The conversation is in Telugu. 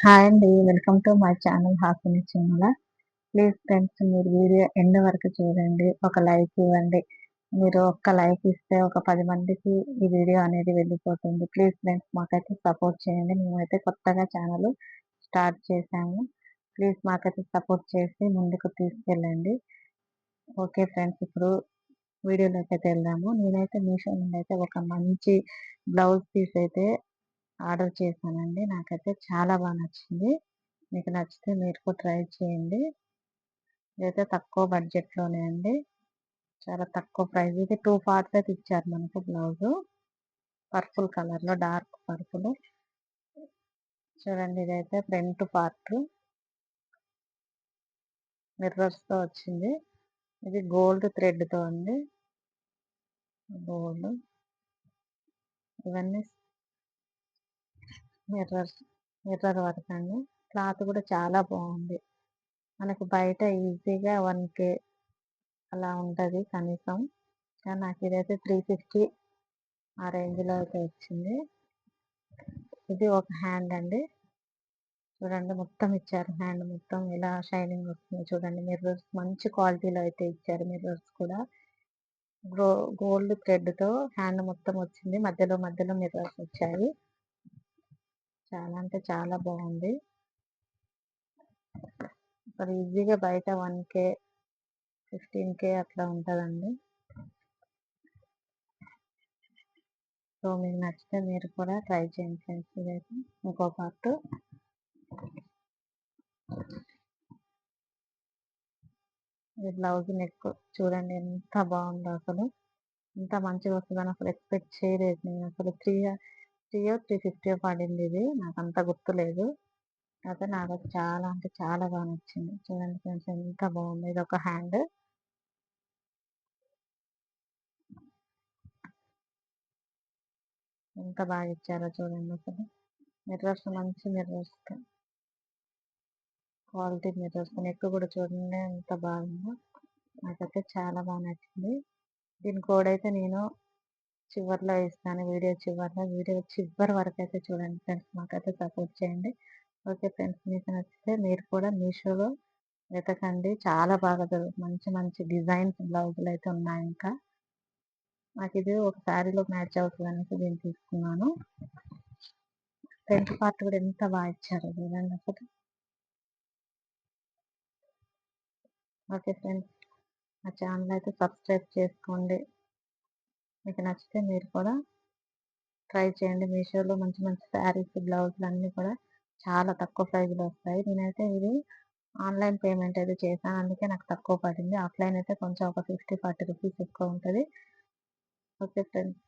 హాయ్ అండి. Welcome to my channel Hasini Chinnala. Please friends మీరు వీడియో ఎండ్ వరకు చూడండి. ఒక లైక్ ఇవ్వండి. మీరు ఒక్క లైక్ ఇస్తే ఒక 10 మందికి ఈ వీడియో అనేది వెళ్ళిపోతుంది. ప్లీజ్ ఫ్రెండ్స్ మాకైతే సపోర్ట్ చేయండి. మేమైతే కొత్తగా ఛానల్ స్టార్ట్ చేశాము. ప్లీజ్ మాకైతే సపోర్ట్ చేసి ముందుకు తీసుకెళ్ళండి. ఓకే ఫ్రెండ్స్, ఇప్పుడు వీడియోలోకి అయితే వెళ్దాము. నేనైతే మీషో నుండి అయితే ఒక మంచి బ్లౌజ్ పీస్ అయితే ఆర్డర్ చేశానండి. నాకైతే చాలా బాగా నచ్చింది. మీకు నచ్చితే మీరు కూడా ట్రై చేయండి. ఇదైతే తక్కువ బడ్జెట్లోనే అండి. చాలా తక్కువ ప్రైస్. ఇది 2 పార్ట్స్ అయితే ఇచ్చారు మనకు బ్లౌజ్. పర్పుల్ కలర్లో, డార్క్ పర్పుల్. చూడండి, ఇదైతే ఫ్రంట్ పార్ట్ మిర్రర్స్తో వచ్చింది. ఇది గోల్డ్ థ్రెడ్తో అండి. గోల్డ్ ఇవన్నీ మిర్రర్ వర్క్ అండి. క్లాత్ కూడా చాలా బాగుంది. మనకు బయట ఈజీగా 1K అలా ఉంటుంది కనీసం. కానీ నాకు ఇదైతే 350 ఆ రేంజ్లో అయితే వచ్చింది. ఇది ఒక హ్యాండ్ అండి. చూడండి, మొత్తం ఇచ్చారు. హ్యాండ్ మొత్తం ఇలా షైనింగ్ వస్తుంది. చూడండి, మిర్రర్స్ మంచి క్వాలిటీలో అయితే ఇచ్చారు. మిర్రర్స్ కూడా గోల్డ్ థ్రెడ్తో హ్యాండ్ మొత్తం వచ్చింది. మధ్యలో మధ్యలో మిర్రర్స్ వచ్చాయి. చాలా అంటే చాలా బాగుంది. మరి ఈజీగా బయట 1K 15K అట్లా ఉంటుందండి. సో మీకు నచ్చితే మీరు కూడా ట్రై చేయండి ఫ్రెండ్స్. ఇదైతే ఇంకో పార్ట్. ఈ బ్లౌజ్ నెక్ చూడండి ఎంత బాగుందో. అసలు ఇంత మంచిగా వస్తుందని అసలు ఎక్స్పెక్ట్ చేయలేదు నేను. అసలు 350 పడింది. ఇది నాకు అంత గుర్తులేదు. అయితే నాకు చాలా అంటే చాలా బాగా నచ్చింది. చూడండి ఫ్రెండ్స్, ఎంత బాగుంది. ఇది ఒక హ్యాండ్. ఎంత బాగా ఇచ్చారో చూడండి. అసలు మిర్రర్స్ మంచి మిర్రర్స్, క్వాలిటీ మిర్రర్స్. నెక్ కూడా చూడండి ఎంత బాగుందో. నాకైతే చాలా బాగా నచ్చింది. దీని కోడ్ అయితే నేను చివరిలో ఇస్తాను. వీడియో చివరి వరకు అయితే చూడండి ఫ్రెండ్స్. మాకైతే సపోర్ట్ చేయండి. ఓకే ఫ్రెండ్స్, మీకు నచ్చితే మీరు కూడా మీషోలో వెతకండి. చాలా బాగా మంచి మంచి డిజైన్స్ బ్లౌజులు అయితే ఉన్నాయి. ఇంకా నాకు ఇది ఒక శారీలో మ్యాచ్ అవుతుంది అనేసి దీన్ని తీసుకున్నాను. ఫ్రంట్ పార్ట్ కూడా ఎంత బాగా ఇచ్చారు చూడండి అసలు. ఓకే ఫ్రెండ్స్, మా ఛానల్ అయితే సబ్స్క్రైబ్ చేసుకోండి. మీకు నచ్చితే మీరు కూడా ట్రై చేయండి. మీషోలో మంచి మంచి శారీస్, బ్లౌజులు అన్నీ కూడా చాలా తక్కువ ప్రైజ్లో వస్తాయి. నేనైతే ఇది ఆన్లైన్ పేమెంట్ అయితే చేశాను, అందుకే నాకు తక్కువ పడింది. ఆఫ్లైన్ అయితే కొంచెం ఒక 50-40 రూపీస్ ఎక్కువ ఉంటుంది. Okay friends.